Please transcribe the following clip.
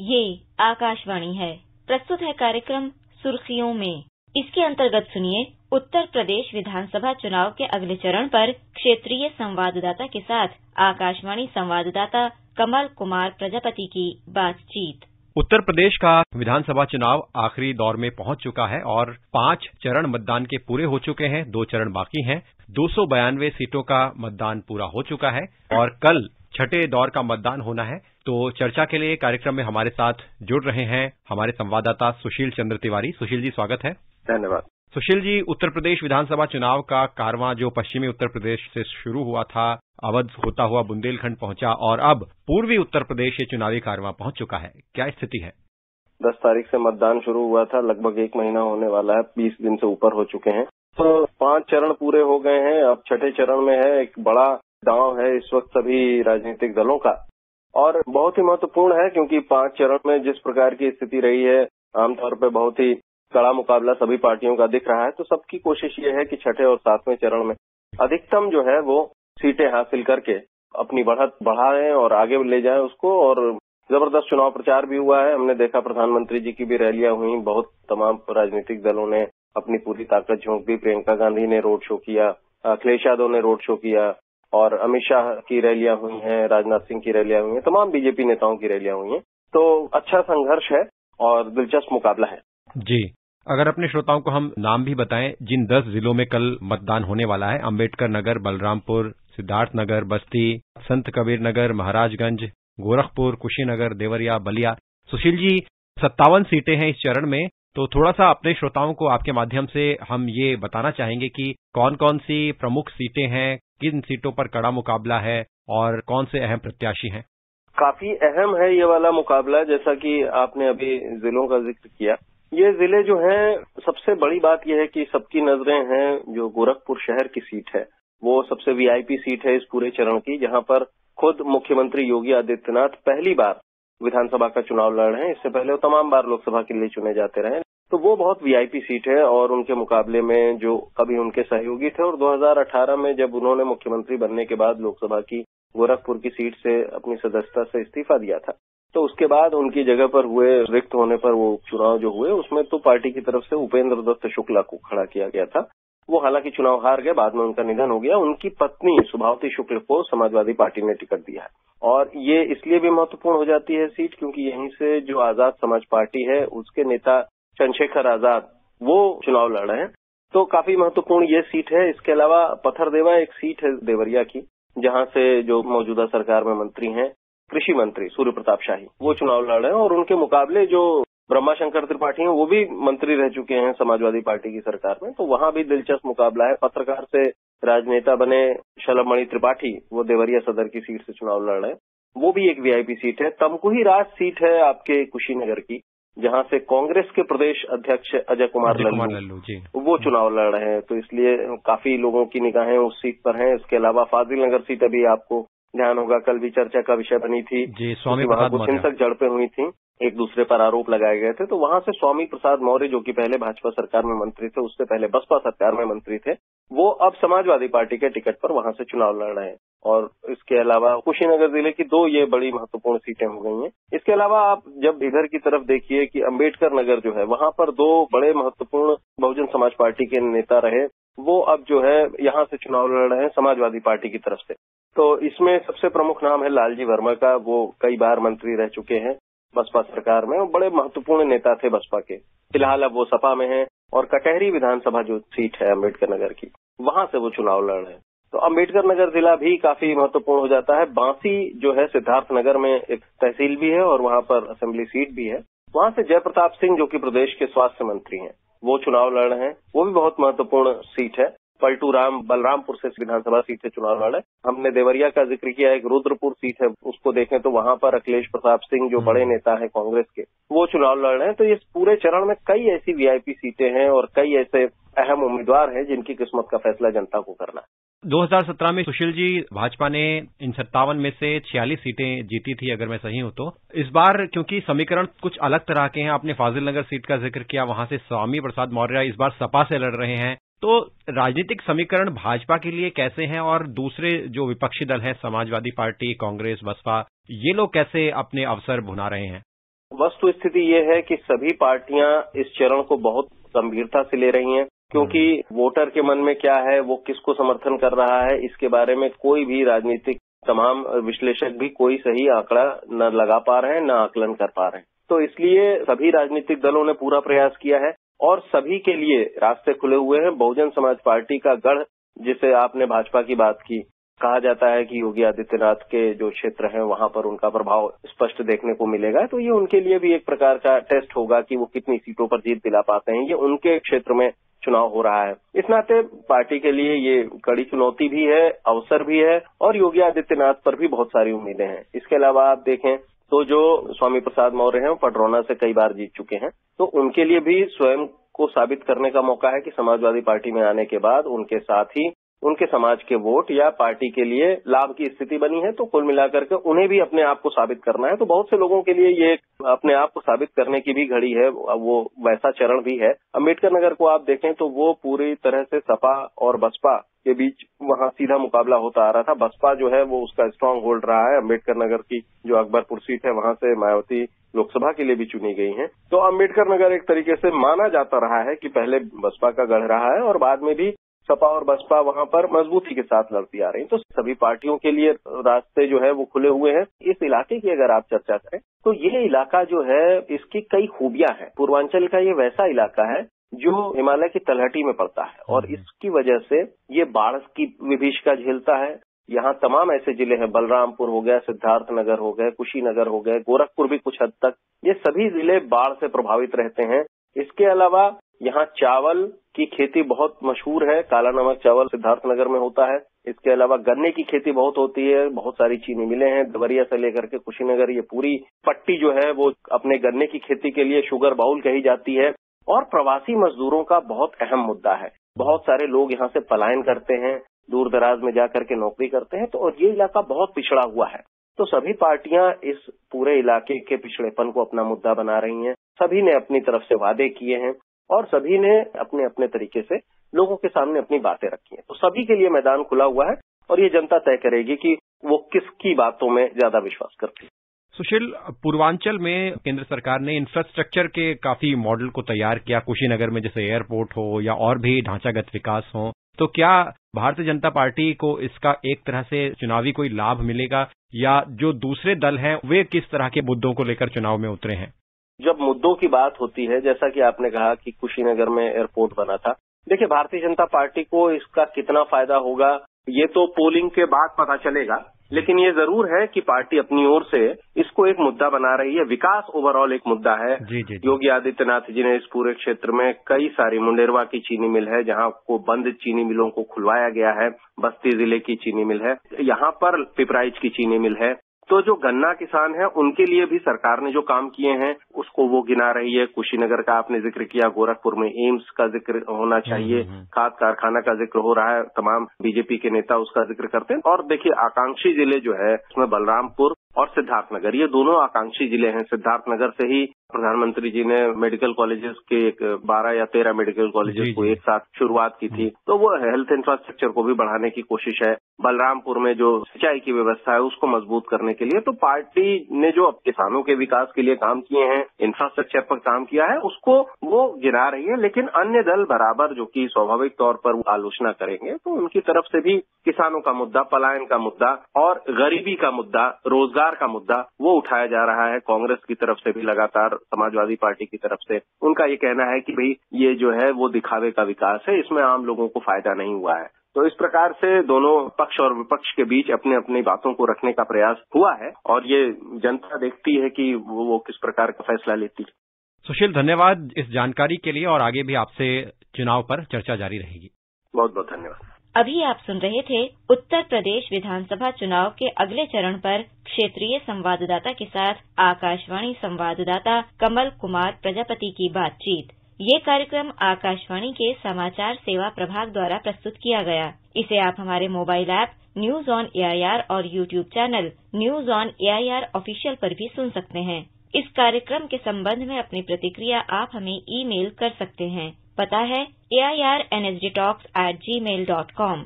ये आकाशवाणी है। प्रस्तुत है कार्यक्रम सुर्खियों में। इसके अंतर्गत सुनिए उत्तर प्रदेश विधानसभा चुनाव के अगले चरण पर क्षेत्रीय संवाददाता के साथ आकाशवाणी संवाददाता कमल कुमार प्रजापति की बातचीत। उत्तर प्रदेश का विधानसभा चुनाव आखिरी दौर में पहुंच चुका है और 5 चरण मतदान के पूरे हो चुके हैं। 2 चरण बाकी हैं। 292 सीटों का मतदान पूरा हो चुका है और कल छठे दौर का मतदान होना है। तो चर्चा के लिए कार्यक्रम में हमारे साथ जुड़ रहे हैं हमारे संवाददाता सुशील चंद्र तिवारी। सुशील जी, स्वागत है। धन्यवाद। सुशील जी, उत्तर प्रदेश विधानसभा चुनाव का कारवां जो पश्चिमी उत्तर प्रदेश से शुरू हुआ था, अवध होता हुआ बुंदेलखंड पहुंचा और अब पूर्वी उत्तर प्रदेश ये चुनावी कारवां पहुंच चुका है। क्या स्थिति है? 10 तारीख से मतदान शुरू हुआ था, लगभग 1 महीना होने वाला है, 20 दिन से ऊपर हो चुके हैं। तो 5 चरण पूरे हो गए हैं। अब छठे चरण में है। एक बड़ा दांव है इस वक्त सभी राजनीतिक दलों का और बहुत ही महत्वपूर्ण है, क्योंकि 5 चरण में जिस प्रकार की स्थिति रही है, आमतौर पर बहुत ही कड़ा मुकाबला सभी पार्टियों का दिख रहा है। तो सबकी कोशिश ये है कि छठे और 7वें चरण में अधिकतम जो है वो सीटें हासिल करके अपनी बढ़त बढ़ाएं और आगे ले जाएं उसको। और जबरदस्त चुनाव प्रचार भी हुआ है। हमने देखा प्रधानमंत्री जी की भी रैलियां हुई, बहुत तमाम राजनीतिक दलों ने अपनी पूरी ताकत झोंक दी। प्रियंका गांधी ने रोड शो किया, अखिलेश यादव ने रोड शो किया और अमित शाह की रैलियां हुई हैं, राजनाथ सिंह की रैलियां हुई हैं, तमाम बीजेपी नेताओं की रैलियां हुई हैं। तो अच्छा संघर्ष है और दिलचस्प मुकाबला है। जी, अगर अपने श्रोताओं को हम नाम भी बताएं जिन 10 जिलों में कल मतदान होने वाला है। अम्बेडकर नगर, बलरामपुर, सिद्धार्थनगर, बस्ती, संत कबीर नगर, महाराजगंज, गोरखपुर, कुशीनगर, देवरिया, बलिया। सुशील जी, 57 सीटें हैं इस चरण में। तो थोड़ा सा अपने श्रोताओं को आपके माध्यम से हम ये बताना चाहेंगे कि कौन कौन सी प्रमुख सीटें हैं, किन सीटों पर कड़ा मुकाबला है और कौन से अहम प्रत्याशी हैं। काफी अहम है ये वाला मुकाबला। जैसा कि आपने अभी जिलों का जिक्र किया, ये जिले जो हैं, सबसे बड़ी बात यह है कि सबकी नजरें हैं जो गोरखपुर शहर की सीट है, वो सबसे वीआईपी सीट है इस पूरे चरण की, जहां पर खुद मुख्यमंत्री योगी आदित्यनाथ पहली बार विधानसभा का चुनाव लड़ रहे हैं। इससे पहले वो तमाम बार लोकसभा के लिए चुने जाते रहे। तो वो बहुत वीआईपी सीट है और उनके मुकाबले में जो कभी उनके सहयोगी थे और 2018 में जब उन्होंने मुख्यमंत्री बनने के बाद लोकसभा की गोरखपुर की सीट से अपनी सदस्यता से इस्तीफा दिया था, तो उसके बाद उनकी जगह पर हुए रिक्त होने पर वो चुनाव जो हुए उसमें तो पार्टी की तरफ से उपेंद्र दत्त शुक्ला को खड़ा किया गया था। वो हालांकि चुनाव हार गए, बाद में उनका निधन हो गया। उनकी पत्नी सुभावती शुक्ल को समाजवादी पार्टी ने टिकट दिया है और ये इसलिए भी महत्वपूर्ण हो जाती है सीट, क्योंकि यहीं से जो आजाद समाज पार्टी है उसके नेता चंद्रशेखर आजाद वो चुनाव लड़ रहे हैं। तो काफी महत्वपूर्ण ये सीट है। इसके अलावा पत्थरदेवा एक सीट है देवरिया की, जहां से जो मौजूदा सरकार में मंत्री हैं, कृषि मंत्री सूर्य प्रताप शाही, वो चुनाव लड़ रहे हैं और उनके मुकाबले जो ब्रह्माशंकर त्रिपाठी हैं वो भी मंत्री रह चुके हैं समाजवादी पार्टी की सरकार में। तो वहां भी दिलचस्प मुकाबला है। पत्रकार से राजनेता बने शलभमणि त्रिपाठी वो देवरिया सदर की सीट से चुनाव लड़ रहे हैं, वो भी एक वीआईपी सीट है। तमकुही राज सीट है आपके कुशीनगर की, जहां से कांग्रेस के प्रदेश अध्यक्ष अजय कुमार लल्लू वो चुनाव लड़ रहे हैं। तो इसलिए काफी लोगों की निगाहें उस सीट पर हैं। इसके अलावा फाजिल नगर सीट अभी आपको ध्यान होगा कल भी चर्चा का विषय बनी थी। वहां कुछ हिंसक झड़पें हुई थी, एक दूसरे पर आरोप लगाए गए थे। तो वहां से स्वामी प्रसाद मौर्य, जो कि पहले भाजपा सरकार में मंत्री थे, उससे पहले बसपा सरकार में मंत्री थे, वो अब समाजवादी पार्टी के टिकट पर वहां से चुनाव लड़ रहे हैं। और इसके अलावा कुशीनगर जिले की 2 ये बड़ी महत्वपूर्ण सीटें हो गई हैं। इसके अलावा आप जब इधर की तरफ देखिए कि अम्बेडकर नगर जो है, वहां पर 2 बड़े महत्वपूर्ण बहुजन समाज पार्टी के नेता रहे, वो अब जो है यहाँ से चुनाव लड़ रहे हैं समाजवादी पार्टी की तरफ से। तो इसमें सबसे प्रमुख नाम है लालजी वर्मा का। वो कई बार मंत्री रह चुके हैं बसपा सरकार में और बड़े महत्वपूर्ण नेता थे बसपा के। फिलहाल अब वो सपा में हैं और कटहरी विधानसभा जो सीट है अम्बेडकर नगर की, वहां से वो चुनाव लड़ रहे हैं। तो अम्बेडकर नगर जिला भी काफी महत्वपूर्ण हो जाता है। बांसी जो है सिद्धार्थनगर में एक तहसील भी है और वहां पर असेंबली सीट भी है। वहां से जयप्रताप सिंह, जो कि प्रदेश के स्वास्थ्य मंत्री हैं, वो चुनाव लड़ रहे हैं। वो भी बहुत महत्वपूर्ण सीट है। पलटू राम बलरामपुर से विधानसभा सीट से चुनाव लड़ रहे हैं। हमने देवरिया का जिक्र किया, एक रुद्रपुर सीट है, उसको देखें तो वहां पर अखिलेश प्रताप सिंह जो बड़े नेता है कांग्रेस के, वो चुनाव लड़ रहे हैं। तो इस पूरे चरण में कई ऐसी वीआईपी सीटें हैं और कई ऐसे अहम उम्मीदवार हैं जिनकी किस्मत का फैसला जनता को करना है। 2017 में सुशील जी, भाजपा ने इन 57 में से 46 सीटें जीती थी, अगर मैं सही हूं तो। इस बार क्योंकि समीकरण कुछ अलग तरह के हैं, आपने फाजिल नगर सीट का जिक्र किया, वहां से स्वामी प्रसाद मौर्य इस बार सपा से लड़ रहे हैं। तो राजनीतिक समीकरण भाजपा के लिए कैसे हैं और दूसरे जो विपक्षी दल हैं, समाजवादी पार्टी, कांग्रेस, बसपा, ये लोग कैसे अपने अवसर भुना रहे हैं? वस्तु स्थिति ये है कि सभी पार्टियां इस चरण को बहुत गंभीरता से ले रही हैं, क्योंकि वोटर के मन में क्या है, वो किसको समर्थन कर रहा है, इसके बारे में कोई भी राजनीतिक तमाम विश्लेषक भी कोई सही आंकड़ा न लगा पा रहे हैं, न आकलन कर पा रहे हैं। तो इसलिए सभी राजनीतिक दलों ने पूरा प्रयास किया है और सभी के लिए रास्ते खुले हुए हैं। बहुजन समाज पार्टी का गढ़, जिसे आपने भाजपा की बात की, कहा जाता है कि योगी आदित्यनाथ के जो क्षेत्र हैं वहां पर उनका प्रभाव स्पष्ट देखने को मिलेगा, तो ये उनके लिए भी एक प्रकार का टेस्ट होगा कि वो कितनी सीटों पर जीत दिला पाते हैं। ये उनके क्षेत्र में चुनाव हो रहा है। इस नाते पार्टी के लिए ये कड़ी चुनौती भी है, अवसर भी है और योगी आदित्यनाथ पर भी बहुत सारी उम्मीदें हैं। इसके अलावा आप देखें तो जो स्वामी प्रसाद मौर्य हैं वो पडरौना से कई बार जीत चुके हैं, तो उनके लिए भी स्वयं को साबित करने का मौका है कि समाजवादी पार्टी में आने के बाद उनके साथ ही उनके समाज के वोट या पार्टी के लिए लाभ की स्थिति बनी है। तो कुल मिलाकर के उन्हें भी अपने आप को साबित करना है। तो बहुत से लोगों के लिए ये अपने आप को साबित करने की भी घड़ी है, वो वैसा चरण भी है। अम्बेडकर नगर को आप देखें तो वो पूरी तरह से सपा और बसपा के बीच वहां सीधा मुकाबला होता आ रहा था। बसपा जो है वो उसका स्ट्रांग होल्ड रहा है। अम्बेडकर नगर की जो अकबरपुर सीट है वहां से मायावती लोकसभा के लिए भी चुनी गई हैं। तो अम्बेडकर नगर एक तरीके से माना जाता रहा है कि पहले बसपा का गढ़ रहा है और बाद में भी सपा और बसपा वहां पर मजबूती के साथ लड़ती आ रही। तो सभी पार्टियों के लिए रास्ते जो है वो खुले हुए हैं। इस इलाके की अगर आप चर्चा करें तो ये इलाका जो है इसकी कई खूबियां हैं। पूर्वांचल का ये वैसा इलाका है जो हिमालय की तलहटी में पड़ता है और इसकी वजह से ये बाढ़ की विभीषिका झेलता है। यहाँ तमाम ऐसे जिले हैं, बलरामपुर हो गया, सिद्धार्थनगर हो गए, कुशीनगर हो गए, गोरखपुर भी कुछ हद तक, ये सभी जिले बाढ़ से प्रभावित रहते हैं। इसके अलावा यहाँ चावल की खेती बहुत मशहूर है। काला नमक चावल सिद्धार्थनगर में होता है। इसके अलावा गन्ने की खेती बहुत होती है। बहुत सारी चीनी मिलें हैं, देवरिया से लेकर के कुशीनगर, ये पूरी पट्टी जो है वो अपने गन्ने की खेती के लिए शुगर बाउल कही जाती है। और प्रवासी मजदूरों का बहुत अहम मुद्दा है। बहुत सारे लोग यहाँ से पलायन करते हैं, दूर दराज में जाकर के नौकरी करते हैं। तो और ये इलाका बहुत पिछड़ा हुआ है। तो सभी पार्टियां इस पूरे इलाके के पिछड़ेपन को अपना मुद्दा बना रही हैं। सभी ने अपनी तरफ से वादे किए हैं और सभी ने अपने अपने तरीके से लोगों के सामने अपनी बातें रखी हैं। तो सभी के लिए मैदान खुला हुआ है और ये जनता तय करेगी कि वो किसकी बातों में ज्यादा विश्वास करती है। सुशील, पूर्वांचल में केंद्र सरकार ने इंफ्रास्ट्रक्चर के काफी मॉडल को तैयार किया। कुशीनगर में जैसे एयरपोर्ट हो या और भी ढांचागत विकास हो, तो क्या भारतीय जनता पार्टी को इसका एक तरह से चुनावी कोई लाभ मिलेगा या जो दूसरे दल हैं वे किस तरह के मुद्दों को लेकर चुनाव में उतरे हैं? जब मुद्दों की बात होती है, जैसा कि आपने कहा कि कुशीनगर में एयरपोर्ट बना था, देखिए भारतीय जनता पार्टी को इसका कितना फायदा होगा ये तो पोलिंग के बाद पता चलेगा, लेकिन ये जरूर है कि पार्टी अपनी ओर से इसको एक मुद्दा बना रही है। विकास ओवरऑल एक मुद्दा है। योगी आदित्यनाथ जी ने इस पूरे क्षेत्र में कई सारी, मुंडेरवा की चीनी मिल है जहां को बंद चीनी मिलों को खुलवाया गया है, बस्ती जिले की चीनी मिल है, यहाँ पर पिपराइच की चीनी मिल है। तो जो गन्ना किसान है उनके लिए भी सरकार ने जो काम किए हैं उसको वो गिना रही है। कुशीनगर का आपने जिक्र किया, गोरखपुर में एम्स का जिक्र होना चाहिए, खाद कारखाना का जिक्र हो रहा है, तमाम बीजेपी के नेता उसका जिक्र करते हैं। और देखिए आकांक्षी जिले जो है उसमें बलरामपुर और सिद्धार्थनगर, ये दोनों आकांक्षी जिले हैं। सिद्धार्थनगर से ही प्रधानमंत्री जी ने मेडिकल कॉलेजेस के 12 या 13 मेडिकल कॉलेजेस को एक साथ शुरुआत की थी, तो वो हेल्थ इंफ्रास्ट्रक्चर को भी बढ़ाने की कोशिश है। बलरामपुर में जो सिंचाई की व्यवस्था है उसको मजबूत करने के लिए तो पार्टी ने जो किसानों के विकास के लिए काम किए हैं, इंफ्रास्ट्रक्चर पर काम किया है, उसको वो गिना रही है। लेकिन अन्य दल बराबर जो कि स्वाभाविक तौर पर आलोचना करेंगे, तो उनकी तरफ से भी किसानों का मुद्दा, पलायन का मुद्दा और गरीबी का मुद्दा, रोजगार का मुद्दा वो उठाया जा रहा है। कांग्रेस की तरफ से भी लगातार, समाजवादी पार्टी की तरफ से उनका ये कहना है कि भाई ये जो है वो दिखावे का विकास है, इसमें आम लोगों को फायदा नहीं हुआ है। तो इस प्रकार से दोनों पक्ष और विपक्ष के बीच अपने अपनी बातों को रखने का प्रयास हुआ है और ये जनता देखती है कि वो किस प्रकार का फैसला लेती है। सुशील, धन्यवाद इस जानकारी के लिए और आगे भी आपसे चुनाव पर चर्चा जारी रहेगी। बहुत बहुत धन्यवाद। अभी आप सुन रहे थे उत्तर प्रदेश विधानसभा चुनाव के अगले चरण पर क्षेत्रीय संवाददाता के साथ आकाशवाणी संवाददाता कमल कुमार प्रजापति की बातचीत। ये कार्यक्रम आकाशवाणी के समाचार सेवा प्रभाग द्वारा प्रस्तुत किया गया। इसे आप हमारे mobile app news on AIR और YouTube channel news on AIR official पर भी सुन सकते हैं। इस कार्यक्रम के संबंध में अपनी प्रतिक्रिया आप हमें ईमेल कर सकते हैं। पता है AIRNSDtalks@gmail.com।